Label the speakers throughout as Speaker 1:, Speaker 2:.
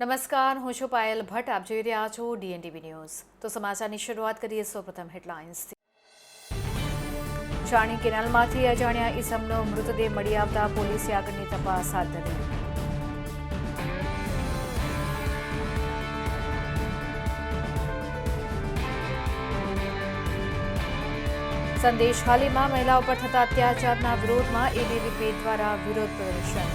Speaker 1: નમસ્કાર, હું છું પાયલ ભટ્ટ. આપ જોઈ રહ્યા છો DNTV ન્યૂઝ. તો સમાચારની શરૂઆત કરીએ સૌપ્રથમ હેડલાઇન્સથી. ચાણી કેનાલમાંથી અજાણ્યા ઈસમનો મૃતદેહ મળી આવતા પોલીસે આગળની તપાસ હાથ ધરી. સંદેશખાલીમાં મહિલાઓ પર થતા અત્યાચારના વિરોધમાં ABVP દ્વારા વિરોધ પ્રદર્શન.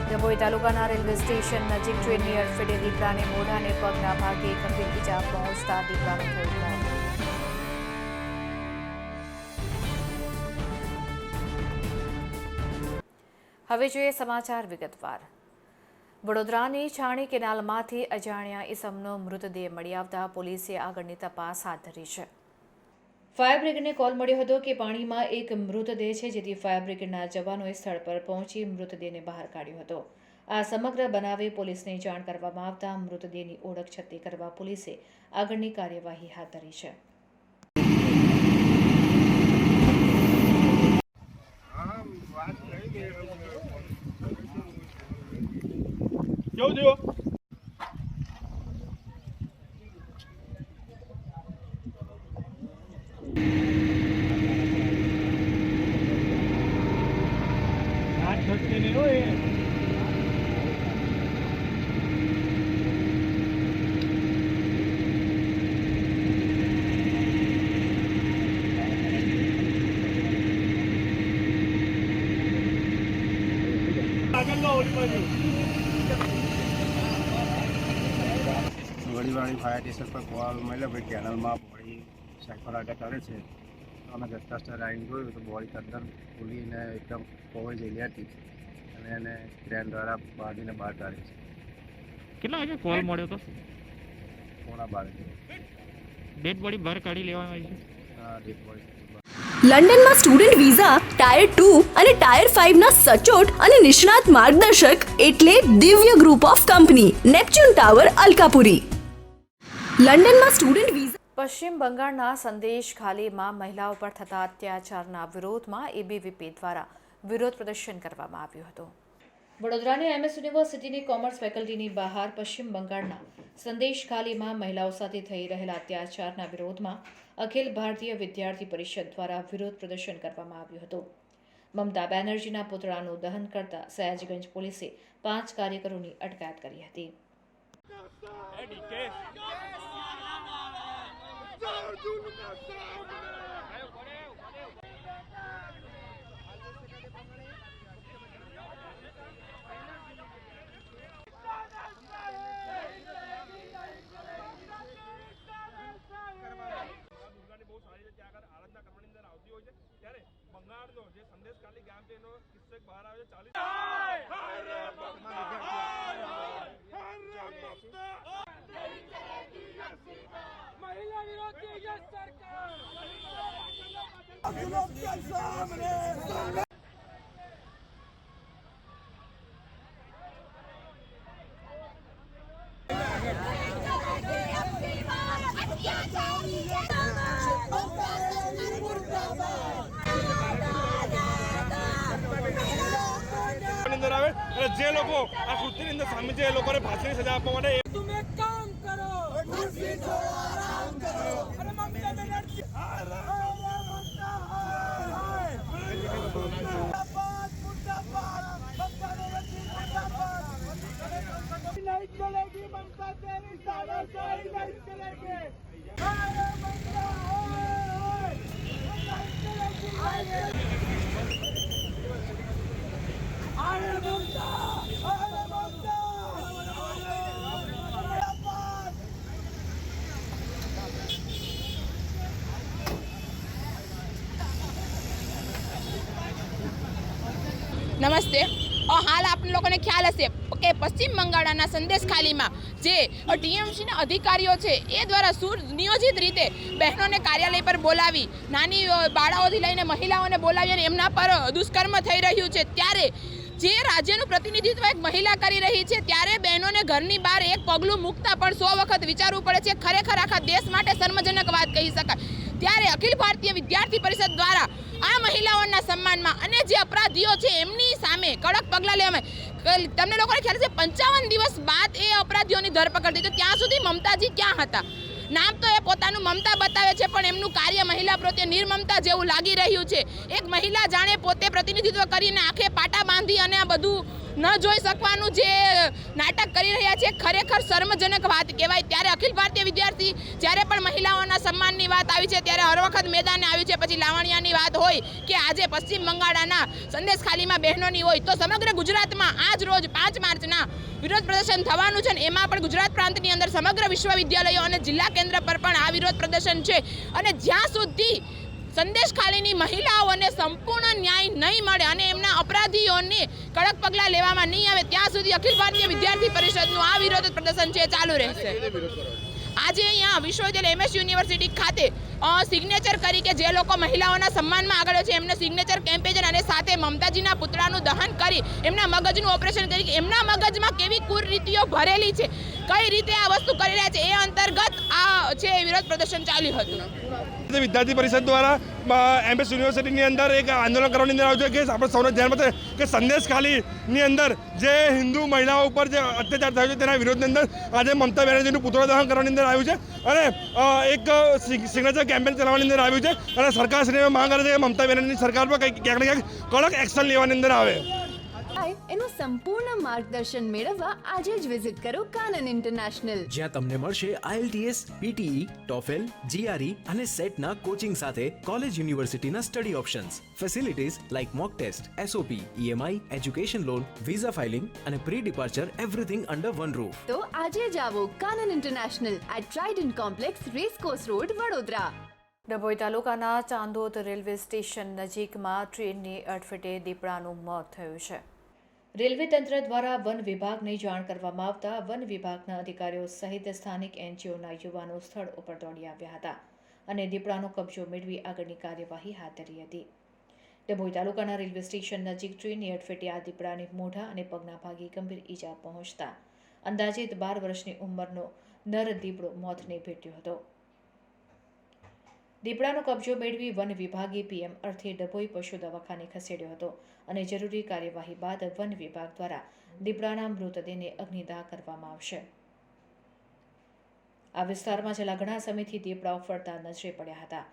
Speaker 1: ડભોઈ તાલુકાના રેલવે સ્ટેશન નજીક ટ્રેનની અડફેટે દીપડાને મોઢા અને પગના ભાગે ગંભીર ઈજા પહોંચતા દીપડાનું થયું મોત. હવે જોઈએ સમાચાર વિગતવાર. વડોદરાની ચાણી કેનાલમાંથી અજાણ્યા ઈસમનો મૃતદેહ મળી આવતા પોલીસે આગળની તપાસ હાથ ધરી છે. ફાયર બ્રિગેડને કોલ મળ્યો હતો કે પાણીમાં એક મૃતદેહ છે, જેથી ફાયર બ્રિગેડના જવાનોએ સ્થળ પર પહોંચી મૃતદેહને બહાર કાઢ્યો હતો. આ સમગ્ર બનાવે પોલીસને જાણ કરવામાં આવતા મૃતદેહની ઓળખ છતી કરવા પોલીસે આગળની કાર્યવાહી હાથ ધરી છે.
Speaker 2: વડીવાળી ફાયર સ્ટેશન પર કોલ મળ્યો ભાઈ કેનલમાં બોડી સાયકોલાટા કરે છે. અમે દસ્તાસ્તર આવીને જોયું તો બોડી અંદર ખુલીને એકદમ ખોવાઈ ગયેલી હતી અને એને ક્રેન દ્વારા બાંધીને બહાર કાઢી છે.
Speaker 3: કેટલા વાગે કોલ મળ્યો હતો?
Speaker 2: 12:15.
Speaker 3: ડેડ બોડી બહાર કાઢી લેવામાં આવી છે.
Speaker 2: હા, ડેડ બોડી.
Speaker 4: લંડનમાં સ્ટુડન્ટ વિઝા ટાયર 2 અને ટાયર 5 ના સચોટ અને નિષ્ણાત માર્ગદર્શક એટલે Divya group of company, Neptune tower, Alkapuri. લંડનમાં સ્ટુડન્ટ વિઝા.
Speaker 1: પશ્ચિમ બંગાળના સંદેશખાલીમાં મહિલાઓ પર થતા અત્યાચારના વિરોધમાં ABVP દ્વારા વિરોધ પ્રદર્શન કરવામાં આવ્યું હતું. વડોદરાની MS યુનિવર્સિટીની કોમર્સ ફેકલ્ટીની બહાર પશ્ચિમ બંગાળના સંદેશખાલીમાં મહિલાઓ સાથે થઈ રહેલા અત્યાચારના વિરોધમાં અખિલ ભારતીય વિદ્યાર્થી પરિષદ દ્વારા વિરોધ પ્રદર્શન કરવામાં આવ્યું હતું. મમતા બેનર્જીના પુતળાનું દહન કરતા સયાજગંજ પોલીસે 5 કાર્યકરોની અટકાયત કરી હતી.
Speaker 5: બંગાળનો જે સંદેશખાલી ગામ છે એનો કિસ્સો બહાર આવ્યો 40 જે લોકો આ કૃત્યની અંદર સામે છે એ લોકોને ફાંસીની સજા આપવા માટે તમે કામ કરો, ખુરશી છોડો, આરામ કરો. અરે મમતા બેનર્જી नहीं चलेगी ममता तेरी तानाशाही नहीं चलेगी. अरे ममता
Speaker 6: નમસ્તે. હાલ આપને લોકોને ખ્યાલ હશે કે પશ્ચિમ બંગાળના સંદેશખાલીમાં જે TMCના અધિકારીઓ છે એ દ્વારા સુનિયોજિત રીતે બહેનોને કાર્યાલય પર બોલાવી નાની બાળાઓથી લઈને મહિલાઓને બોલાવી અને એમના પર દુષ્કર્મ થઈ રહ્યું છે. ત્યારે જે રાજ્યનું પ્રતિનિધિત્વ એક મહિલા કરી રહી છે ત્યારે બહેનોને ઘરની બહાર એક પગલું મૂકતા પણ 100 વખત વિચારવું પડે છે. ખરેખર આખા દેશ માટે શર્મજનક વાત કહી શકાય. ત્યારે અખિલ ભારતીય વિદ્યાર્થી પરિષદ દ્વારા આ મહિલાઓના સન્માનમાં અને જે અપરાધીઓ છે એમની સામે કડક પગલાં લેવામાં, તમને લોકોને ખ્યાલ છે 55 દિવસ બાદ એ અપરાધીઓની ધરપકડ થઈ, તો ત્યાં સુધી મમતાજી ક્યાં હતા? નામ તો એ પોતાનું મમતા બતાવે છે, પણ એમનું કાર્ય મહિલા પ્રત્યે નિર્મમતા જેવું લાગી રહ્યું છે. એક મહિલા જાણે પોતે પ્રતિનિધિત્વ કરીને આંખે પાટા બાંધી અને આ બધું ન જોઈ શકવાનું જે નાટક કરી રહ્યા છે, ખરેખર શર્મજનક વાત કહેવાય. ત્યારે અખિલ ભારતીય વિદ્યાર્થી જ્યારે પણ મહિલાઓના સન્માનની વાત આવી છે ત્યારે હર વખત મેદાને આવ્યું છે. પછી લાવણ્યાની વાત હોય કે આજે પશ્ચિમ બંગાળના સંદેશખાલીમાં બહેનોની હોય, તો સમગ્ર ગુજરાતમાં આજ રોજ 5 માર્ચના વિરોધ પ્રદર્શન થવાનું છે. એમાં પણ ગુજરાત પ્રાંતની અંદર સમગ્ર વિશ્વવિદ્યાલયો અને જિલ્લા કેન્દ્ર પર પણ આ વિરોધ પ્રદર્શન છે. અને જ્યાં સુધી સંદેશખાલીની મહિલાઓને સંપૂર્ણ ન્યાય નહીં મળે અને એમના અપરાધીઓને કડક પગલાં લેવામાં નહીં આવે, ત્યાં સુધી અખિલ ભારતીય વિદ્યાર્થી પરિષદનું આ વિરોધ પ્રદર્શન છે ચાલુ રહેશે. આજે અહીંયા વિશ્વવિદ્યાલય MS યુનિવર્સિટી ખાતે સિગ્નેચર કરી કે જે લોકો મહિલાઓના સન્માનમાં આગળ છે એમને સિગ્નેચર કેમ્પેન અને સાથે મમતાજીના પુતળાનું દહન કરી એમના મગજનું ઓપરેશન કરી કે એમના મગજમાં કેવી કુરીતિઓ ભરેલી છે, કઈ રીતે આ વસ્તુ કરી રહ્યા છે, એ અંતર્ગત આ છે વિરોધ પ્રદર્શન ચાલ્યું હતું.
Speaker 5: વિદ્યાર્થી પરિષદ દ્વારા MS યુનિવર્સિટીની અંદર એક આંદોલન કરવાની અંદર આવ્યું છે કે આપણે સૌને ધ્યાનમાં છે કે સંદેશખાલીની અંદર જે હિન્દુ મહિલાઓ ઉપર જે અત્યાચાર થયો છે તેના વિરોધની અંદર આજે મમતા બેનર્જીનું પુતળા દહન કરવાની અંદર આવ્યું છે અને એક સિગ્નેચર કેમ્પેન ચલાવવાની અંદર આવ્યું છે અને સરકારશ્રીને માંગ કરે છે કે મમતા બેનર્જીની સરકાર પર ક્યાંક ને ક્યાંક કડક એક્શન લેવાની અંદર આવે.
Speaker 4: એનું સંપૂર્ણ માર્ગદર્શન મેળવવા આજે જ વિઝિટ કરો કાનન ઇન્ટરનેશનલ,
Speaker 7: જ્યાં તમને મળશે IELTS, PTE, TOEFL, GRE અને સેટના કોચિંગ સાથે કોલેજ યુનિવર્સિટીના study options, facilities like mock test, SOP, EMI, education loan, visa filing અને pre departure everything under one roof.
Speaker 4: તો આજે જ આવો Kanan international at Trident complex, racecourse road, Vadodara.
Speaker 1: Dabhoi તાલુકાના ચાંદોદ રેલવે સ્ટેશન નજીકમાં ટ્રેનની અડફેટે દીપડાનું મોત થયું છે. રેલવે તંત્ર દ્વારા વન વિભાગને જાણ કરવામાં આવતા વન વિભાગના અધિકારીઓ સહિત સ્થાનિક NGOના યુવાનો સ્થળ ઉપર દોડી આવ્યા હતા અને દીપડાનો કબજો મેળવી આગળની કાર્યવાહી હાથ ધરી હતી. ડભોઈ તાલુકાના રેલવે સ્ટેશન નજીક ટ્રેનની અડફેટે આ દીપડાને મોઢા અને પગના ભાગે ગંભીર ઈજા પહોંચતા અંદાજિત 12 વર્ષની ઉંમરનો નર દીપડો મોતને ભેટ્યો હતો. દીપડાનો કબજો મેળવી વન વિભાગે PM અર્થે ડભોઈ પશુ દવાખાને ખસેડ્યો હતો અને જરૂરી કાર્યવાહી બાદ વન વિભાગ દ્વારા દીપડાના મૃતદેહને અગ્નિદાહ કરવામાં આવશે. આ વિસ્તારમાં છેલ્લા ઘણા સમયથી દીપડાઓ ફરતા નજરે પડ્યા હતા,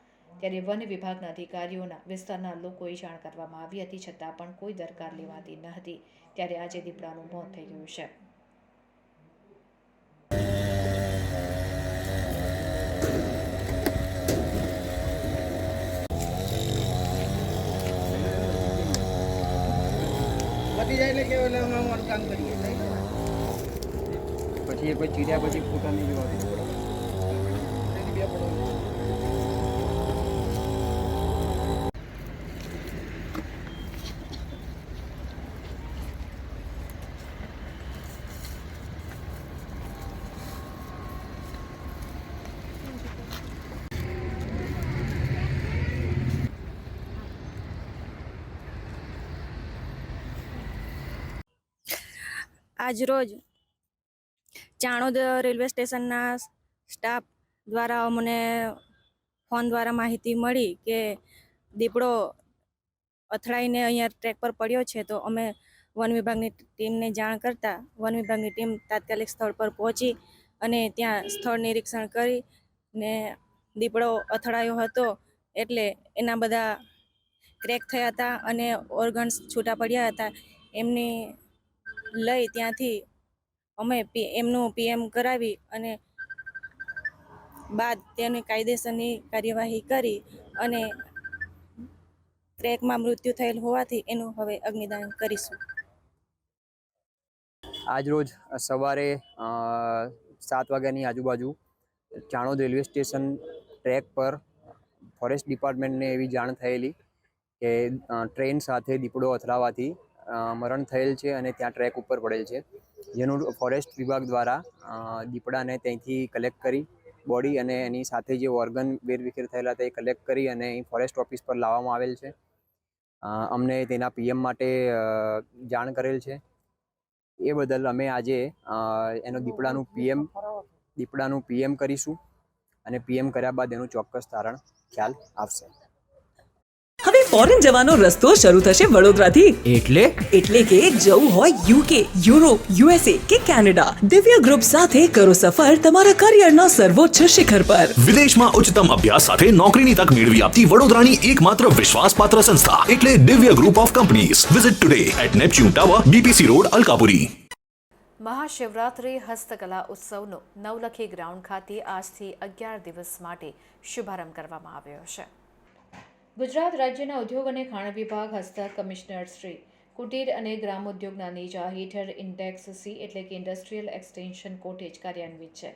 Speaker 1: ત્યારે વન વિભાગના અધિકારીઓના વિસ્તારના લોકોએ જાણ કરવામાં આવી હતી, છતાં પણ કોઈ દરકાર લેવાતી ન હતી. ત્યારે આજે દીપડાનું મોત થઈ ગયું છે.
Speaker 2: પછી એ કોઈ ચીડ્યા પછી ફૂટા નહીં જોવા.
Speaker 8: આજરોજ ચાણોદ રેલવે સ્ટેશનના સ્ટાફ દ્વારા અમને ફોન દ્વારા માહિતી મળી કે દીપડો અથડાઈને અહીંયા ટ્રેક પર પડ્યો છે. તો અમે વન વિભાગની ટીમને જાણ કરતાં વન વિભાગની ટીમ તાત્કાલિક સ્થળ પર પહોંચી અને ત્યાં સ્થળ નિરીક્ષણ કરી ને દીપડો અથડાયો હતો એટલે એના બધા ક્રેક થયા હતા અને ઓર્ગન્સ છૂટા પડ્યા હતા. એમની લઈ ત્યાંથી અમે એમનું PM કરાવી અને બાદ તેની કાયદેસરની કાર્યવાહી કરી અને ક્રેકમાં મૃત્યુ થયેલ હોવાથી એનું હવે અગ્નિદાન કરીશું.
Speaker 9: આજરોજ સવારે 7 વાગ્યાની આજુબાજુ ચાણોદ રેલવે સ્ટેશન ટ્રેક પર ફોરેસ્ટ ડિપાર્ટમેન્ટને એવી જાણ થયેલી કે ટ્રેન સાથે દીપડો અથડાવાથી મરણ થયેલ છે અને ત્યાં ટ્રેક ઉપર પડેલ છે, જેનું ફોરેસ્ટ વિભાગ દ્વારા દીપડાને ત્યાંથી કલેક્ટ કરી બોડી અને એની સાથે જે ઓર્ગન વેરવિખેર થયેલા હતા એ કલેક્ટ કરી અને અહીં ફોરેસ્ટ ઓફિસ પર લાવવામાં આવેલ છે. અમને તેના PM માટે જાણ કરેલ છે. એ બદલ અમે આજે એનો દીપડાનું PM કરીશું અને PM કર્યા બાદ એનું ચોક્કસ તારણ ખ્યાલ આવશે.
Speaker 4: હવે ફોરેન જવાનો રસ્તો શરૂ થશે વડોદરાથી. એટલે કે જવું હોય યુકે, યુરોપ, યુએસએ કે કેનેડા, દિવ્ય ગ્રુપ સાથે કરો સફર તમારા કરિયરના સર્વોચ્ચ શિખર પર.
Speaker 10: વિદેશમાં ઉચ્ચતમ અભ્યાસ સાથે નોકરીની તક મેળવી આપતી વડોદરાની એકમાત્ર વિશ્વાસપાત્ર સંસ્થા એટલે Divya group of companies. Visit today at Neptune tower, BPC road, Alkapuri.
Speaker 1: Mahashivratri હસ્તકલા ઉત્સવનો નવલખી ગ્રાઉન્ડ ખાતે આજથી 11 દિવસ માટે શુભારંભ કરવામાં આવ્યો છે. ગુજરાત રાજ્યના ઉદ્યોગ અને ખાણ વિભાગ હસ્તક કમિશનર શ્રી કુટીર અને ગ્રામોદ્યોગના નેજા હેઠળ ઇન્ડેક્સ સી એટલે કે ઇન્ડસ્ટ્રીયલ એક્સટેન્શન કોટેજ કાર્યાન્વિત છે.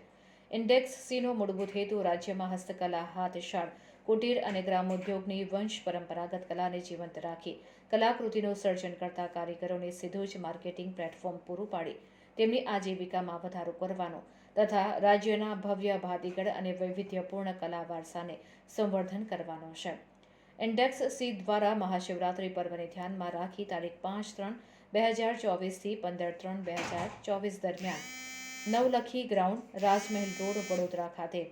Speaker 1: ઇન્ડેક્સ સીનો મૂળભૂત હેતુ રાજ્યમાં હસ્તકલા, હાથશાળ, કુટીર અને ગ્રામોદ્યોગની વંશ પરંપરાગત કલાને જીવંત રાખી કલાકૃતિનું સર્જન કરતા કારીગરોને સીધું જ માર્કેટિંગ પ્લેટફોર્મ પૂરું પાડી તેમની આજીવિકામાં વધારો કરવાનો તથા રાજ્યના ભવ્ય ભાતીગળ અને વૈવિધ્યપૂર્ણ કલા વારસાને સંવર્ધન કરવાનો છે. ઇન્ડેક્સ સી દ્વારા મહાશિવરાત્રિ પર્વને ધ્યાનમાં રાખી તારીખ 5/3/2024 થી 15/3/2024 દરમિયાન નવલખી ગ્રાઉન્ડ, રાજમહેલ રોડ, વડોદરા ખાતે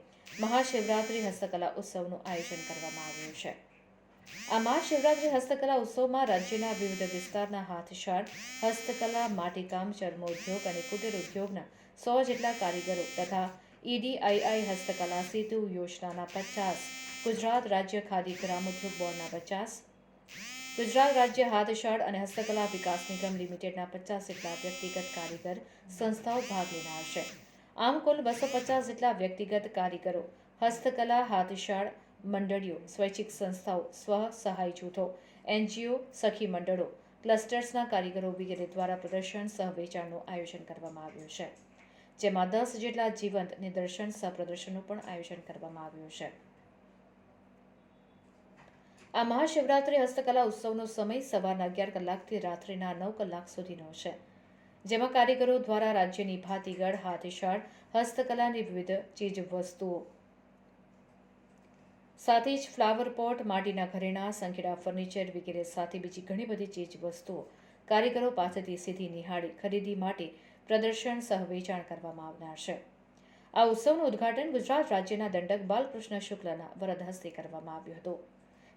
Speaker 1: મહાશિવરાત્રિ હસ્તકલા ઉત્સવનું આયોજન કરવામાં આવ્યું છે. આ મહાશિવરાત્રિ હસ્તકલા ઉત્સવમાં રાજ્યના વિવિધ વિસ્તારના હાથશાળ, હસ્તકલા, માટીકામ, ચર્મોદ્યોગ અને કુટીર ઉદ્યોગના 100 જેટલા કારીગરો તથા EDII હસ્તકલા સેતુ યોજનાના 50, ગુજરાત રાજ્ય ખાદી ગ્રામોદ્યોગ બોર્ડના 50, ગુજરાત રાજ્ય હાથશાળ અને હસ્તકલા વિકાસ નિગમ લિમિટેડના 50 જેટલા વ્યક્તિગત કારીગર સંસ્થાઓ ભાગ લેનાર છે. આમ કુલ 250 જેટલા વ્યક્તિગત કારીગરો, હસ્તકલા, હાથશાળ મંડળીઓ, સ્વૈચ્છિક સંસ્થાઓ, સ્વ-સહાય જૂથો, NGO, સખી મંડળો, ક્લસ્ટર્સના કારીગરો વગેરે દ્વારા પ્રદર્શન સહ વેચાણનું આયોજન કરવામાં આવ્યું છે, જેમાં 10 જેટલા જીવંત નિદર્શન સહ પ્રદર્શનનું પણ આયોજન કરવામાં આવ્યું છે. આ મહાશિવરાત્રિ હસ્તકલા ઉત્સવનો સમય સવારના 11 કલાકથી રાત્રિના 9 કલાક સુધીનો છે, જેમાં કારીગરો દ્વારા રાજ્યની ભાતીગળ, હાથશાળ, હસ્તકલાની વિવિધ ચીજ વસ્તુઓ સાથે જ ફ્લાવર પોટ, માટીના ઘરેણાં, સંખેડા ફર્નિચર વગેરે સાથે બીજી ઘણી બધી ચીજ વસ્તુઓ કારીગરો પાસેથી સીધી નિહાળી ખરીદી માટે પ્રદર્શન સહ વેચાણ કરવામાં આવનાર છે. આ ઉત્સવનું ઉદ્ઘાટન ગુજરાત રાજ્યના દંડક બાલકૃષ્ણ શુક્લના વરદ હસ્તે કરવામાં આવ્યું હતું.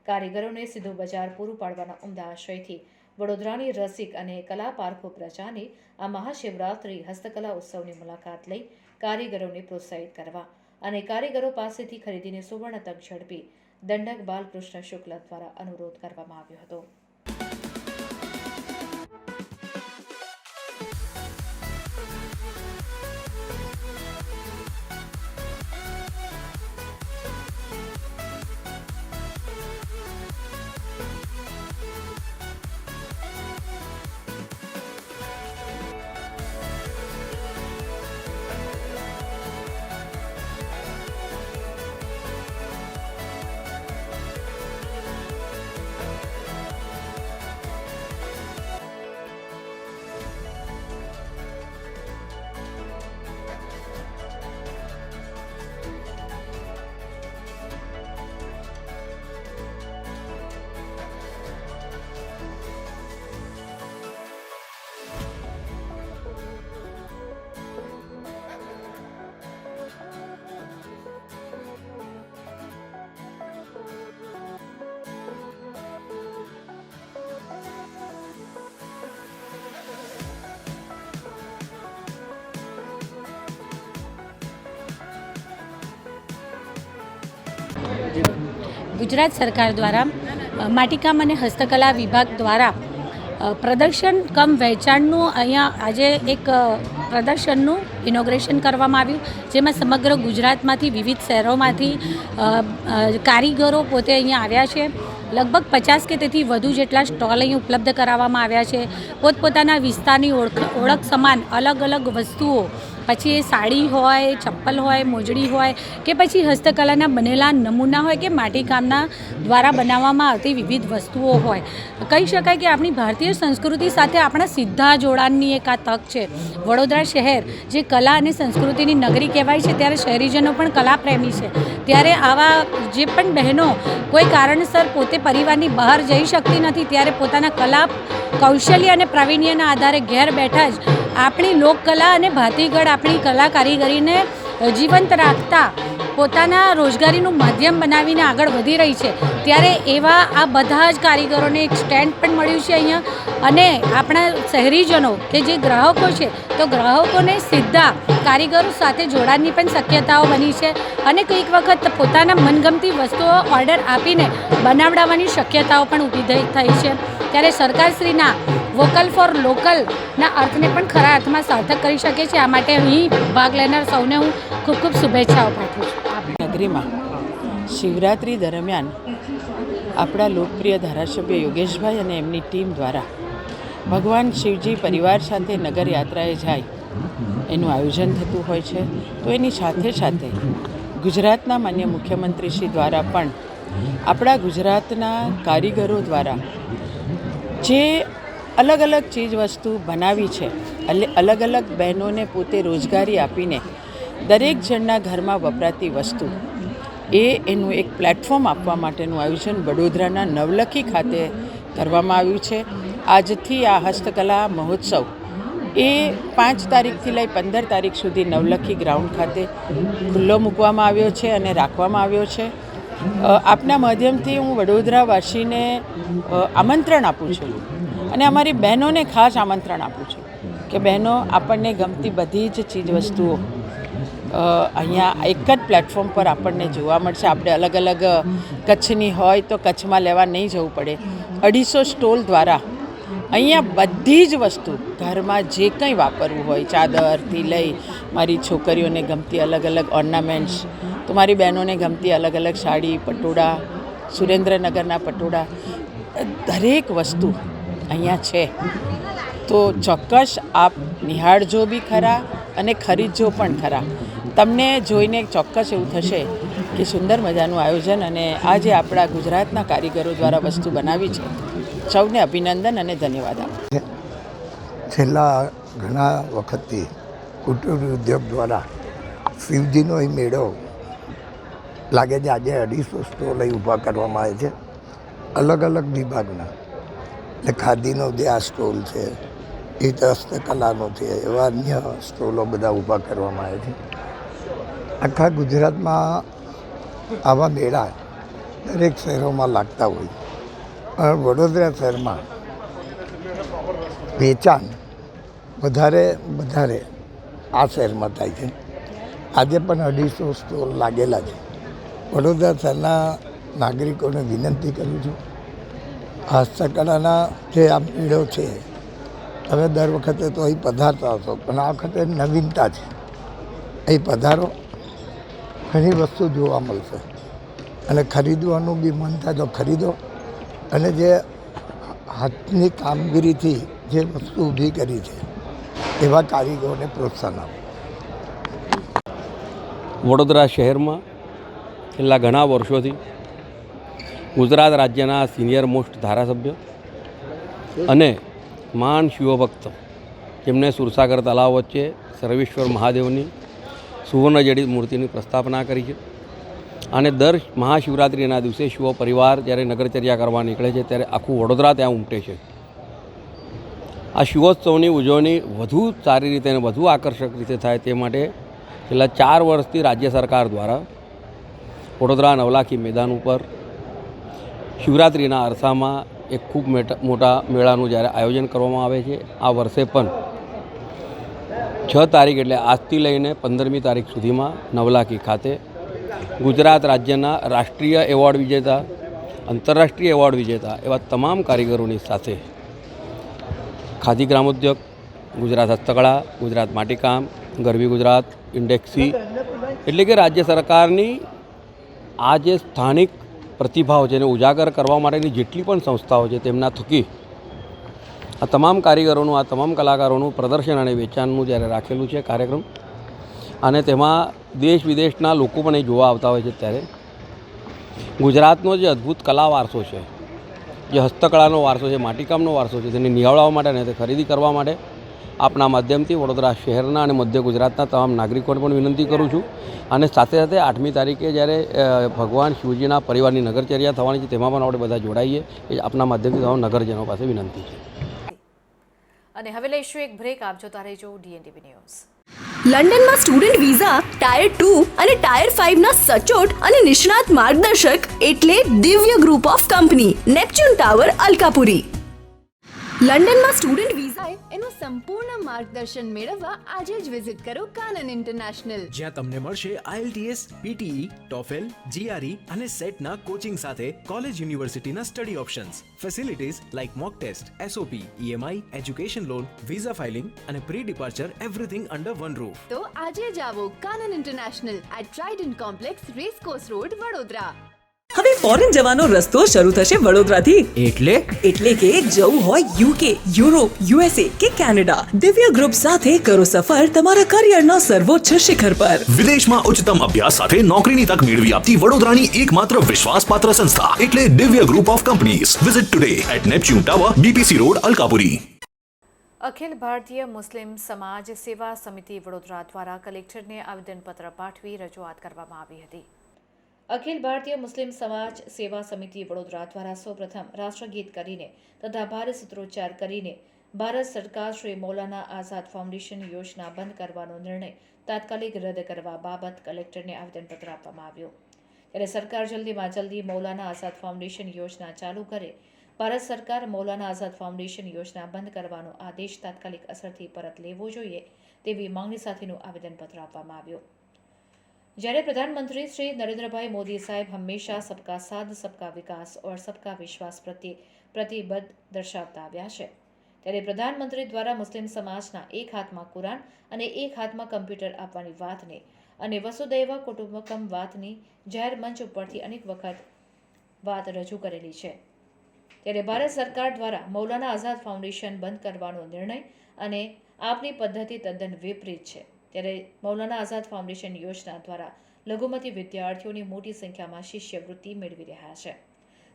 Speaker 1: કારીગરોને સીધું બજાર પૂરું પાડવાના ઉમદા આશયથી વડોદરાની રસિક અને કલા પારખો પ્રજાને આ મહાશિવરાત્રિ હસ્તકલા ઉત્સવની મુલાકાત લઈ કારીગરોને પ્રોત્સાહિત કરવા અને કારીગરો પાસેથી ખરીદીને સુવર્ણ તક ઝડપી દંડક બાલકૃષ્ણ શુક્લ દ્વારા અનુરોધ કરવામાં આવ્યો હતો.
Speaker 11: ગુજરાત સરકાર દ્વારા માટીકામ અને હસ્તકલા વિભાગ દ્વારા પ્રદર્શન કમ વેચાણનું અહીંયા આજે એક પ્રદર્શનનું ઇનોગ્રેશન કરવામાં આવ્યું, જેમાં સમગ્ર ગુજરાતમાંથી વિવિધ શહેરોમાંથી કારીગરો પોતે અહીંયા આવ્યા છે. લગભગ 50 કે તેથી વધુ જેટલા સ્ટોલ અહીં ઉપલબ્ધ કરાવવામાં આવ્યા છે. પોતપોતાના વિસ્તારની ઓળખ સમાન અલગ અલગ વસ્તુઓ, પછી એ સાડી હોય, ચપ્પલ હોય, મોજડી હોય કે પછી હસ્તકલાના બનેલા નમૂના હોય કે માટીકામના દ્વારા બનાવવામાં આવતી વિવિધ વસ્તુઓ હોય. કહી શકાય કે આપણી ભારતીય સંસ્કૃતિ સાથે આપણા સીધા જોડાણની એક આ તક છે. વડોદરા શહેર જે કલા અને સંસ્કૃતિની નગરી કહેવાય છે, ત્યારે શહેરીજનો પણ કલાપ્રેમી છે. ત્યારે આવા જે પણ બહેનો કોઈ કારણસર પોતે પરિવારની બહાર જઈ શકતી નથી, ત્યારે પોતાના કલા કૌશલ્ય અને પ્રાવીણ્યના આધારે ઘેર બેઠા જ આપણી લોકકલા અને ભાતીગળ આપણી કલા કારીગરીને જીવંત રાખતા પોતાના રોજગારીનું માધ્યમ બનાવીને આગળ વધી રહી છે, ત્યારે એવા આ બધા જ કારીગરોને એક સ્ટેન્ડ પણ મળ્યું છે અહીંયા. અને આપણા શહેરીજનો કે જે ગ્રાહકો છે, તો ગ્રાહકોને સીધા કારીગરો સાથે જોડાણની પણ શક્યતાઓ બની છે. અને કંઈક વખત પોતાના મનગમતી વસ્તુઓ ઓર્ડર આપીને બનાવડાવવાની શક્યતાઓ પણ ઊભી થઈ છે. ત્યારે સરકારશ્રીના વોકલ ફોર લોકલના અર્થને પણ ખરા અર્થમાં સાર્થક કરી શકે છે. આ માટે અહીં ભાગ લેનાર સૌને હું ખૂબ ખૂબ શુભેચ્છાઓ પાઠવું છું.
Speaker 12: નગરીમાં શિવરાત્રિ દરમિયાન આપણા લોકપ્રિય ધારાસભ્ય યોગેશભાઈ અને એમની ટીમ દ્વારા ભગવાન શિવજી પરિવાર સાથે નગર યાત્રાએ જાય એનું આયોજન થતું હોય છે. તો એની સાથે સાથે ગુજરાતના માન્ય મુખ્યમંત્રીશ્રી દ્વારા પણ આપણા ગુજરાતના કારીગરો દ્વારા જે અલગ અલગ ચીજવસ્તુ બનાવી છે, અલગ અલગ બહેનોને પોતે રોજગારી આપીને દરેક જણના ઘરમાં વપરાતી વસ્તુ એનું એક પ્લેટફોર્મ આપવા માટેનું આયોજન વડોદરાના નવલખી ખાતે કરવામાં આવ્યું છે. આજથી આ હસ્તકલા મહોત્સવ એ 5 તારીખથી લઈ 15 તારીખ સુધી નવલખી ગ્રાઉન્ડ ખાતે ખુલ્લો મૂકવામાં આવ્યો છે અને રાખવામાં આવ્યો છે. આપના માધ્યમથી હું વડોદરાવાસીને આમંત્રણ આપું છું અને અમારી બહેનોને ખાસ આમંત્રણ આપું છું કે બહેનો, આપણને ગમતી બધી જ ચીજવસ્તુઓ અહીંયા એક જ પ્લેટફોર્મ પર આપણને જોવા મળશે. આપણે અલગ અલગ કચ્છની હોય તો કચ્છમાં લેવા નહીં જવું પડે. 250 સ્ટોલ દ્વારા અહીંયા બધી જ વસ્તુ ઘરમાં જે કંઈ વાપરવું હોય, ચાદરથી લઈ મારી છોકરીઓને ગમતી અલગ અલગ ઓર્નામેન્ટ્સ, તો મારી બહેનોને ગમતી અલગ અલગ સાડી, પટોળા, સુરેન્દ્રનગરના પટોળા, દરેક વસ્તુ અહીંયા છે. તો ચોક્કસ આપ નિહાળજો બી ખરા અને ખરીદજો પણ ખરા. તમને જોઈને ચોક્કસ એવું થશે કે સુંદર મજાનું આયોજન અને આજે આપણા ગુજરાતના કારીગરો દ્વારા વસ્તુ બનાવી છે. સૌને અભિનંદન અને ધન્યવાદ આપું.
Speaker 13: છેલ્લા ઘણા વખતથી કુટીર ઉદ્યોગ દ્વારા શિવજીનો એ મેળો લાગે છે. આજે 250 સ્ટોલ ઊભા કરવામાં આવે છે અલગ અલગ વિભાગના. એટલે ખાદીનો જે આ સ્ટોલ છે, એ હસ્તકલાનો છે, એવા અન્ય સ્ટોલો બધા ઊભા કરવામાં આવે છે. આખા ગુજરાતમાં આવા મેળા દરેક શહેરોમાં લાગતા હોય, પણ વડોદરા શહેરમાં વેચાણ વધારે આ શહેરમાં થાય છે. આજે પણ 250 સ્ટોલ લાગેલા છે. વડોદરા શહેરના નાગરિકોને વિનંતી કરું છું, હસ્તકલાના જે આ મેળો છે, તમે દર વખતે તો અહીં પધારતા હશો, પણ આ વખતે નવીનતા છે. અહીં પધારો, ઘણી વસ્તુ જોવા મળશે અને ખરીદવાનું બી મન થાય તો ખરીદો. અને જે હાથની કામગીરીથી જે વસ્તુ ઊભી કરી છે એવા કારીગરોને પ્રોત્સાહન આપો.
Speaker 14: વડોદરા શહેરમાં છેલ્લા ઘણા વર્ષોથી ગુજરાત રાજ્યના સિનિયર મોસ્ટ ધારાસભ્ય અને મહાન શિવભક્ત, જેમણે સુરસાગર તળાવ વચ્ચે સર્વેશ્વર મહાદેવની સુવર્ણ જડિત મૂર્તિની પ્રસ્થાપના કરી છે. અને દર મહાશિવરાત્રિના દિવસે શિવ પરિવાર જ્યારે નગરચર્યા કરવા નીકળે છે ત્યારે આખું વડોદરા ત્યાં ઉમટે છે. આ શિવોત્સવની ઉજવણી વધુ સારી રીતે અને વધુ આકર્ષક રીતે થાય તે માટે છેલ્લા 4 વર્ષથી રાજ્ય સરકાર દ્વારા વડોદરા નવલાખી મેદાન ઉપર શિવરાત્રિના અરસામાં એક ખૂબ મોટા મેળાનું જ્યારે આયોજન કરવામાં આવે છે. આ વર્ષે પણ 6 તારીખ એટલે આજથી લઈને 15મી તારીખ સુધીમાં નવલાખી ખાતે ગુજરાત રાજ્યના રાષ્ટ્રીય એવોર્ડ વિજેતા, આંતરરાષ્ટ્રીય એવોર્ડ વિજેતા એવા તમામ કારીગરોની સાથે ખાદી ગ્રામોદ્યોગ, ગુજરાત હસ્તકળા, ગુજરાત માટીકામ, ગરવી ગુજરાત, ઇન્ડેક્સી, એટલે કે રાજ્ય સરકારની આ જે સ્થાનિક પ્રતિભાઓ છે એને ઉજાગર કરવા માટેની જેટલી પણ સંસ્થાઓ છે તેમના થકી આ તમામ કારીગરોનું, આ તમામ કલાકારોનું પ્રદર્શન અને વેચાણનું જ્યારે રાખેલું છે કાર્યક્રમ, અને તેમાં દેશ વિદેશના લોકો પણ એ જોવા આવતા હોય છે. ત્યારે ગુજરાતનો જે અદ્ભુત કલા વારસો છે, જે હસ્તકળાનો વારસો છે, માટીકામનો વારસો છે, તેને નિહાળવા માટે અને તે ખરીદી કરવા માટે આપના માધ્યમથી વડોદરા શહેરના અને મધ્ય ગુજરાતના તમામ નાગરિકોને પણ વિનંતી કરું છું. અને સાથે સાથે 8મી તારીખે જ્યારે ભગવાન શિવજીના પરિવારની નગરચર્યા થવાની છે, તેમાં પણ આપણે બધા જોડાઈએ એ આપના માધ્યમથી તમામ નગરજનો પાસે વિનંતી છે.
Speaker 1: અને હવે લઈશું એક બ્રેક. આપ જોતા રહેજો DNTV ન્યૂઝ.
Speaker 4: લંડનમાં સ્ટુડન્ટ વિઝા ટાયર 2 અને ટાયર 5 ના સચોટ અને નિષ્ણાત માર્ગદર્શક એટલે Divya group of company Neptune tower Alkapuri. લંડનમાં સ્ટુડન્ટ વિઝા એનું સંપૂર્ણ માર્ગદર્શન મેળવવા આજે જ વિઝિટ કરો કાનન ઇન્ટરનેશનલ,
Speaker 7: જ્યાં તમને મળશે IELTS, PTE, TOEFL, GRE અને સેટના કોચિંગ સાથે કોલેજ યુનિવર્સિટીના study options, facilities like mock test, SOP, EMI, education loan, visa filing અને pre departure everything under one roof.
Speaker 4: તો આજે જ આવો Kanan international at Trident complex, racecourse road, Vadodara.
Speaker 15: હવે ફોરેન જવાનો રસ્તો શરૂ થશે વડોદરાથી. એટલે કે જવું હોય UK, યુરોપ, USA કે કેનેડા, દિવ્ય ગ્રુપ સાથે કરો સફર તમારા કરિયરના સર્વોચ્ચ શિખર પર.
Speaker 10: વિદેશમાં ઉચ્ચતમ અભ્યાસ સાથે નોકરીની તક મેળવી આપતી વડોદરાની એકમાત્ર વિશ્વાસપાત્ર સંસ્થા એટલે Divya group of companies. Visit today at Neptune tower, BPC road, Alkapuri.
Speaker 1: Akhil Bharatiya Muslim સમાજ સેવા સમિતિ વડોદરા દ્વારા કલેક્ટરને આવેદનપત્ર પાઠવી રજૂઆત કરવામાં આવી હતી. અખિલ ભારતીય મુસ્લિમ સમાજ સેવા સમિતિ વડોદરા દ્વારા સૌપ્રથમ રાષ્ટ્રગીત કરીને તથા ભારત સૂત્રોચ્ચાર કરીને ભારત સરકાર શ્રી મૌલાના આઝાદ ફાઉન્ડેશન યોજના બંધ કરવાનો નિર્ણય તાત્કાલિક રદ કરવા બાબત કલેક્ટરને આવેદનપત્ર આપવામાં આવ્યું. ત્યારે સરકાર જલ્દીમાં જલ્દી મૌલાના આઝાદ ફાઉન્ડેશન યોજના ચાલુ કરે. ભારત સરકાર મૌલાના આઝાદ ફાઉન્ડેશન યોજના બંધ કરવાનો આદેશ તાત્કાલિક અસરથી પરત લેવો જોઈએ તેવી માંગણી સાથેનું આવેદનપત્ર આપવામાં આવ્યું. જ્યારે પ્રધાનમંત્રી શ્રી નરેન્દ્રભાઈ મોદી સાહેબ હંમેશા સબકા સાથ, સબકા વિકાસ ઓર સબકા વિશ્વાસ પ્રત્યે પ્રતિબદ્ધ દર્શાવતા આવ્યા છે, ત્યારે પ્રધાનમંત્રી દ્વારા મુસ્લિમ સમાજના એક હાથમાં કુરાન અને એક હાથમાં કમ્પ્યુટર આપવાની વાતને અને વસુદૈવ કુટુંબકમ વાતની જાહેર મંચ ઉપરથી અનેક વખત વાત રજૂ કરેલી છે. ત્યારે ભારત સરકાર દ્વારા મૌલાના આઝાદ ફાઉન્ડેશન બંધ કરવાનો નિર્ણય અને આપની પદ્ધતિ તદ્દન વિપરીત છે. ત્યારે મૌલાના આઝાદ ફાઉન્ડેશન યોજના દ્વારા લઘુમતી વિદ્યાર્થીઓની મોટી સંખ્યામાં શિષ્યવૃત્તિ મેળવી રહ્યા છે.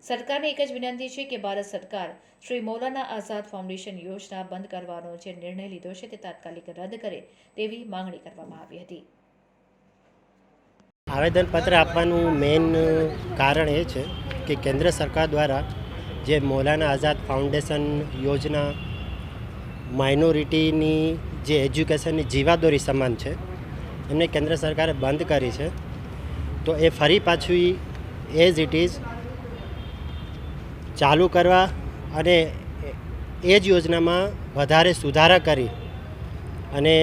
Speaker 1: સરકારને એક જ વિનંતી છે કે ભારત સરકાર શ્રી મૌલાના આઝાદ ફાઉન્ડેશન યોજના બંધ કરવાનો જે નિર્ણય લીધો છે તે તાત્કાલિક રદ કરે તેવી માંગણી કરવામાં આવી હતી.
Speaker 16: આવેદનપત્ર આપવાનું મેઇન કારણ એ છે કે કેન્દ્ર સરકાર દ્વારા જે મૌલાના આઝાદ ફાઉન્ડેશન યોજના માઇનોરિટીની જે એજ્યુકેશનની જીવાદોરી સમાન છે એમને કેન્દ્ર સરકારે બંધ કરી છે. તો એ ફરી પાછું એઝ ઇટ ઇઝ ચાલુ કરવા અને એ જ યોજનામાં વધારે સુધારા કરી અને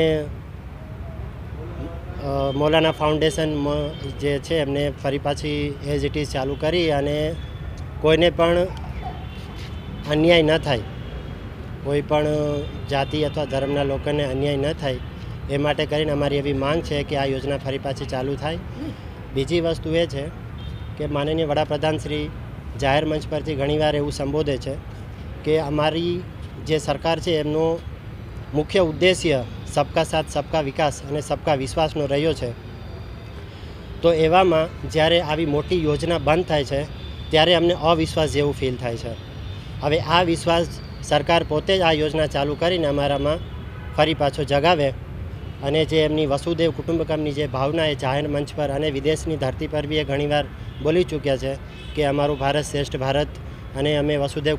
Speaker 16: મૌલાના ફાઉન્ડેશનમાં જે છે એમને ફરી પાછી એઝ ઇટ ઇઝ ચાલુ કરી અને કોઈને પણ અન્યાય ન થાય, કોઈ પણ જાતિ અથવા ધર્મના લોકોને અન્યાય ન થાય એ માટે કરીને અમારી એવી માંગ છે કે આ યોજના ફરી પાછી ચાલુ થાય. બીજી વસ્તુ એ છે કે માનનીય વડાપ્રધાન શ્રી જાહેર મંચ પરથી ઘણીવાર એવું સંબોધે છે કે અમારી જે સરકાર છે એમનો મુખ્ય ઉદ્દેશ્ય સબકા સાથ, સબકા વિકાસ અને સબકા વિશ્વાસનો રહ્યો છે. તો એવામાં જ્યારે આવી મોટી યોજના બંધ થાય છે ત્યારે અમને અવિશ્વાસ જેવું ફીલ થાય છે. હવે આ વિશ્વાસ સરકાર પોતે જ આ યોજના ચાલુ કરીને અમારામાં ફરી પાછો જગાવે અને જે એમની વસુદેવ કુટુંબકમની જે ભાવના એ જાહેર મંચ પર અને વિદેશની ધરતી પર બી એ ઘણીવાર બોલી ચૂક્યા છે કે અમારું ભારત શ્રેષ્ઠ ભારત અને અમે વસુદેવ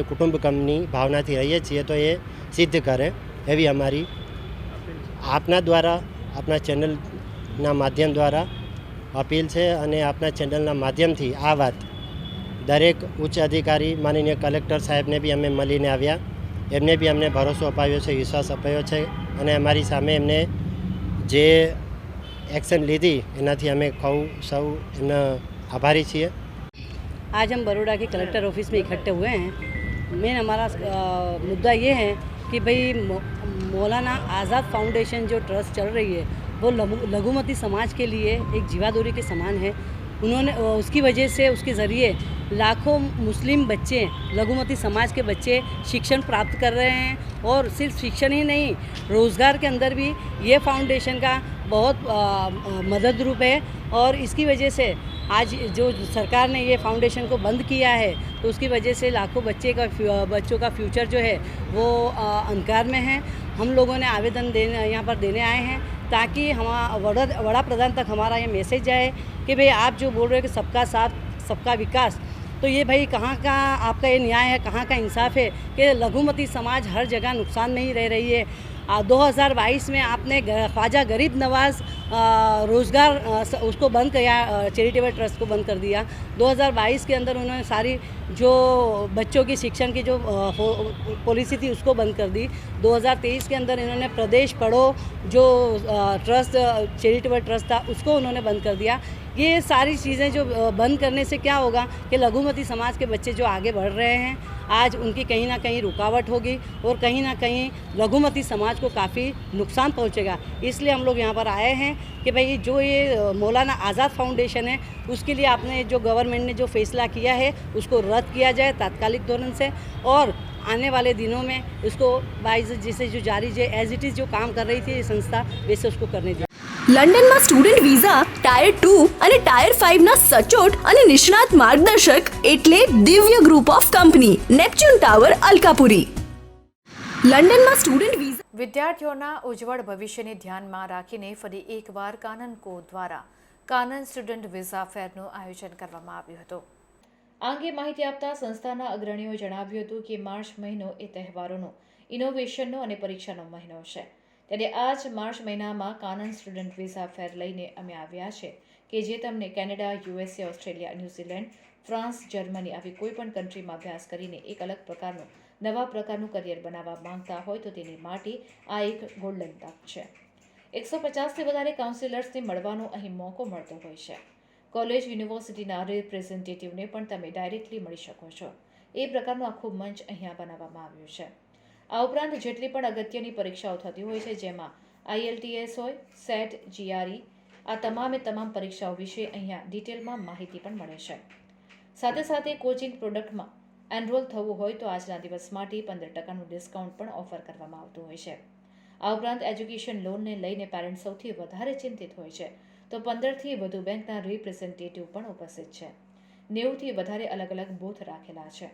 Speaker 16: કુટુંબકમની ભાવનાથી રહીએ છીએ, તો એ સિદ્ધ કરે એવી અમારી આપના દ્વારા, આપના ચેનલના માધ્યમ દ્વારા અપીલ છે. અને આપના ચેનલના માધ્યમથી આ વાત દરેક ઉચ્ચ અધિકારી માનનીય કલેક્ટર સાહેબને બી અમે મળીને આવ્યા, એમને બી અમને ભરોસો અપાવ્યો છે, વિશ્વાસ અપાયો છે અને અમારી સામે એમને જે एक्शन लीधी एनाथी हमें सौ एमना आभारी छे।
Speaker 17: आज हम बड़ोड़ा के कलेक्टर ऑफिस में इकट्ठे हुए हैं। मेन हमारा मुद्दा ये है कि भाई मौलाना आज़ाद फाउंडेशन जो ट्रस्ट चल रही है वो लघुमती समाज के लिए एक जीवादोरी के समान है। उन्होंने उसकी वजह से उसके ज़रिए लाखों मुस्लिम बच्चे, लघुमती समाज के बच्चे शिक्षण प्राप्त कर रहे हैं और सिर्फ शिक्षण ही नहीं, रोज़गार के अंदर भी ये फाउंडेशन का बहुत मदद रूप है। और इसकी वजह से आज जो सरकार ने ये फाउंडेशन को बंद किया है तो उसकी वजह से लाखों बच्चों का फ्यूचर जो है वो अंधकार में है। हम लोगों ने आवेदन यहाँ पर देने आए हैं ताकि वड़ा प्रधान तक हमारा ये मैसेज जाए कि भाई आप जो बोल रहे हो कि सबका साथ सबका विकास, तो ये भाई कहाँ का आपका ये न्याय है, कहाँ का इंसाफ है कि लघुमती समाज हर जगह नुकसान में ही रह रही है। 2022 में आपने ख्वाजा गरीब नवाज रोज़गार उसको बंद किया, चैरिटेबल ट्रस्ट को बंद कर दिया। 2022 के अंदर उन्होंने सारी जो बच्चों की शिक्षण की जो पॉलिसी थी उसको बंद कर दी। 2023 के अंदर इन्होंने प्रदेश पढ़ो जो ट्रस्ट चैरिटेबल ट्रस्ट था उसको उन्होंने बंद कर दिया। ये सारी चीज़ें जो बंद करने से क्या होगा कि लघुमती समाज के बच्चे जो आगे बढ़ रहे हैं आज उनकी कहीं ना कहीं रुकावट होगी और कहीं ना कहीं लघुमती समाज को काफ़ी नुकसान पहुंचेगा। इसलिए हम लोग यहाँ पर आए हैं कि भाई जो ये मौलाना आज़ाद फाउंडेशन है उसके लिए आपने जो गवर्नमेंट ने जो फैसला किया है उसको रद्द किया जाए तात्कालिक धोरण से, और आने वाले दिनों में इसको बाइज जिसे जो जारी जो एज इट इज़ जो काम कर रही थी ये संस्था वैसे उसको करने दिया।
Speaker 4: લંડનમાં સ્ટુડન્ટ વિઝા ટાયર 2 અને ટાયર 5 ના સચોટ અને નિષ્ણાત માર્ગદર્શક એટલે Divya group of company Neptune tower Alkapuri. લંડનમાં સ્ટુડન્ટ વિઝા
Speaker 1: વિદ્યાર્થીઓના ઉજ્જવળ ભવિષ્યને ધ્યાનમાં રાખીને ફરી એકવાર કાનન કો દ્વારા કાનન સ્ટુડન્ટ વિઝા ફેરનું આયોજન કરવામાં આવ્યું હતું. આ અંગે માહિતી આપતા સંસ્થાના અગ્રણીઓએ જણાવ્યું હતું કે માર્ચ મહિનો એ તહેવારોનો, ઇનોવેશનનો અને પરીક્ષાનો મહિનો છે. ત્યારે આ જ માર્ચ મહિનામાં કાનન સ્ટુડન્ટ વિઝા ફેર લઈને અમે આવ્યા છે કે જે તમને Canada, USA, Australia, New Zealand, France, Germany આવી કોઈ પણ કન્ટ્રીમાં અભ્યાસ કરીને એક અલગ પ્રકારનું નવા પ્રકારનું કરિયર બનાવવા માંગતા હોય તો તેની માટે આ એક ગોલ્ડન તક છે. 150થી વધારે કાઉન્સિલર્સને મળવાનો અહીં મોકો મળતો હોય છે. કોલેજ, યુનિવર્સિટીના રિપ્રેઝેન્ટેટિવને પણ તમે ડાયરેક્ટલી મળી શકો છો. એ પ્રકારનું આખું મંચ અહીંયા બનાવવામાં આવ્યું છે. આ ઉપરાંત જેટલી પણ અગત્યની પરીક્ષાઓ થતી હોય છે જેમાં IELTS હોય, સેટ, GRE, આ તમામ પરીક્ષાઓ વિશે અહીંયા ડિટેલમાં માહિતી પણ મળે છે. સાથે સાથે કોચિંગ પ્રોડક્ટમાં એનરોલ થવું હોય તો આજના દિવસ માટે 15% ડિસ્કાઉન્ટ પણ ઓફર કરવામાં આવતું હોય છે. આ ઉપરાંત એજ્યુકેશન લોનને લઈને પેરેન્ટ્સ સૌથી વધારે ચિંતિત હોય છે તો 15થી વધુ બેંકના રિપ્રેઝેન્ટેટિવ પણ ઉપસ્થિત છે. 90થી વધારે અલગ અલગ બૂથ રાખેલા છે.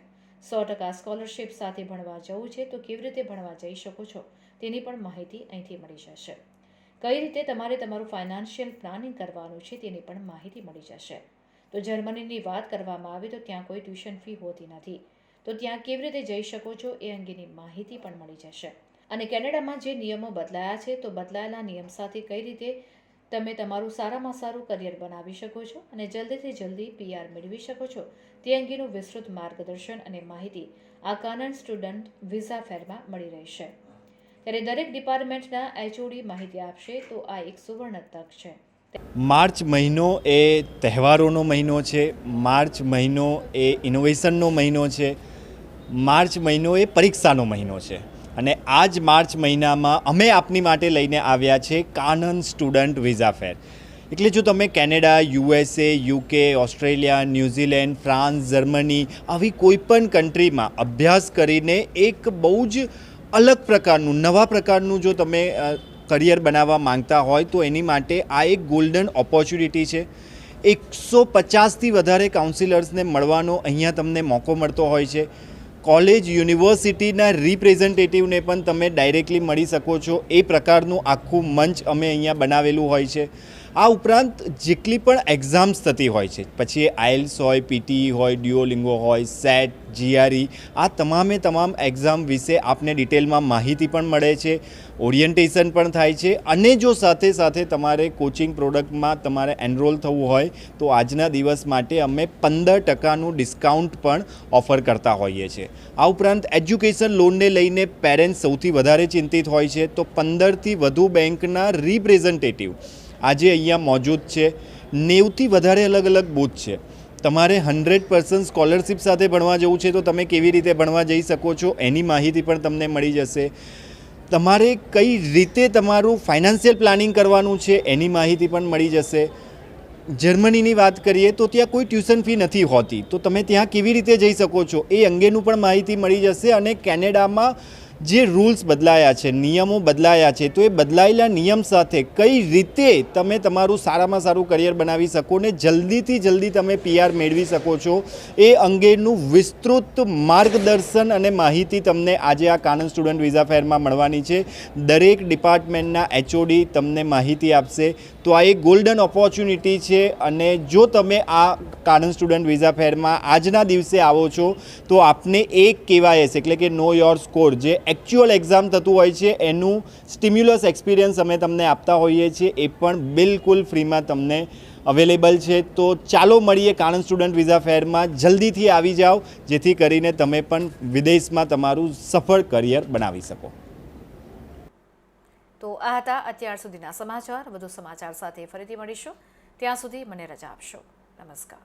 Speaker 1: 100% સ્કોલરશિપ સાથે ભણવા જવું છે તો કેવી રીતે ભણવા જઈ શકો છો તેની પણ માહિતી અહીંથી મળી જશે. કઈ રીતે તમારે તમારું ફાઇનાન્શિયલ પ્લાનિંગ કરવાનું છે તેની પણ માહિતી મળી જશે. તો જર્મનીની વાત કરવામાં આવે તો ત્યાં કોઈ ટ્યુશન ફી હોતી નથી, તો ત્યાં કેવી રીતે જઈ શકો છો એ અંગેની માહિતી પણ મળી જશે. અને કેનેડામાં જે નિયમો બદલાયા છે તો બદલાયેલા નિયમ સાથે કઈ રીતે તમે તમારું સારામાં સારું કરિયર બનાવી શકો છો અને જલ્દીથી જલ્દી PR મેળવી શકો છો તે અંગેનું વિસ્તૃત માર્ગદર્શન અને માહિતી આ કાનન સ્ટુડન્ટ વિઝા ફેરમાં મળી રહેશે. ત્યારે દરેક ડિપાર્ટમેન્ટના HOD માહિતી આપશે તો આ એક સુવર્ણ તક છે.
Speaker 18: માર્ચ મહિનો એ તહેવારોનો મહિનો છે, માર્ચ મહિનો એ ઇનોવેશનનો મહિનો છે, માર્ચ મહિનો એ પરીક્ષાનો મહિનો છે અને આ જ માર્ચ મહિનામાં અમે આપની માટે લઈને આવ્યા છે કાનન સ્ટુડન્ટ વિઝા ફેર. એટલે જો તમે Canada, USA, UK, Australia, New Zealand, France, Germany આવી કોઈ પણ કન્ટ્રીમાં અભ્યાસ કરીને એક બહુ જ અલગ પ્રકારનું, નવા પ્રકારનું જો તમે કરિયર બનાવવા માંગતા હોય તો એની માટે આ એક ગોલ્ડન ઓપોર્ચ્યુનિટી છે. 150થી વધારે કાઉન્સિલર્સને મળવાનો અહીંયા તમને મોકો મળતો હોય છે. કોલેજ, યુનિવર્સિટીના રિપ્રેઝેન્ટેટિવને પણ તમે ડાયરેક્ટલી મળી શકો છો. એ પ્રકારનું આખું મંચ અમે અહીંયા બનાવેલું હોય છે. આ ઉપરાંત જેટલી પણ એક્ઝામ્સ થતી હોય છે, પછી IELTS હોય, PTE હોય, ડ્યુઓલિંગો હોય, સેટ, GRE, આ તમામ એક્ઝામ વિશે આપને ડિટેલમાં માહિતી પણ મળે છે, ઓરિએન્ટેશન પણ થાય છે. અને જો સાથે સાથે તમારે કોચિંગ પ્રોડક્ટમાં તમારે એનરોલ થવું હોય તો આજના દિવસ માટે અમે 15%નું ડિસ્કાઉન્ટ પણ ઓફર કરતા હોઈએ છીએ. આ ઉપરાંત એજ્યુકેશન લોનને લઈને પેરેન્ટ્સ સૌથી વધારે ચિંતિત હોય છે તો 15થી વધુ બેંકના રિપ્રેઝેન્ટેટિવ આજે અહીંયા મોજૂદ છે. 90થી વધારે અલગ અલગ બૂથ છે. તમારે 100% સ્કોલરશિપ સાથે ભણવા જવું છે તો તમે કેવી રીતે ભણવા જઈ શકો છો એની માહિતી પણ તમને મળી જશે. તમારે કઈ રીતે તમારું ફાઇનાન્શિયલ પ્લાનિંગ કરવાનું છે એની માહિતી પણ મળી જશે. જર્મનીની વાત કરીએ તો ત્યાં કોઈ ટ્યુશન ફી નથી હોતી, તો તમે ત્યાં કેવી રીતે જઈ શકો છો એ અંગેનું પણ માહિતી મળી જશે. અને કેનેડામાં જે રૂલ્સ બદલાયા છે, નિયમો બદલાયા છે, તો એ બદલાયેલા નિયમ સાથે કઈ રીતે તમે તમારું સારામાં સારું કરિયર બનાવી શકો ને જલ્દીથી જલ્દી તમે PR મેળવી શકો છો એ અંગેનું વિસ્તૃત માર્ગદર્શન અને માહિતી તમને આજે આ કાનન સ્ટુડન્ટ વિઝા ફેરમાં મળવાની છે. દરેક ડિપાર્ટમેન્ટના HOD તમને માહિતી આપશે. તો આ એક ગોલ્ડન ઓપોર્ચ્યુનિટી છે અને જો તમે આ કાનન સ્ટુડન્ટ વિઝા ફેરમાં આજના દિવસે આવો છો તો આપને એક KYS એટલે કે નો યોર સ્કોર જે એકચ્યુઅલ એક્ઝામ થતું હોય છે એનું સ્ટિમ્યુલસ એક્સપિરિયન્સ અમે તમને આપતા હોઈએ છીએ, એ પણ બિલકુલ ફ્રીમાં તમને અવેલેબલ છે. તો ચાલો મળીએ કાણંદ સ્ટુડન્ટ વિઝા ફેરમાં, જલ્દીથી આવી જાઓ જેથી કરીને તમે પણ વિદેશમાં તમારું સફળ કરિયર બનાવી શકો.
Speaker 1: તો આ હતા અત્યાર સુધીના સમાચાર. વધુ સમાચાર સાથે ફરીથી મળીશું. ત્યાં સુધી મને રજા આપશો. નમસ્કાર.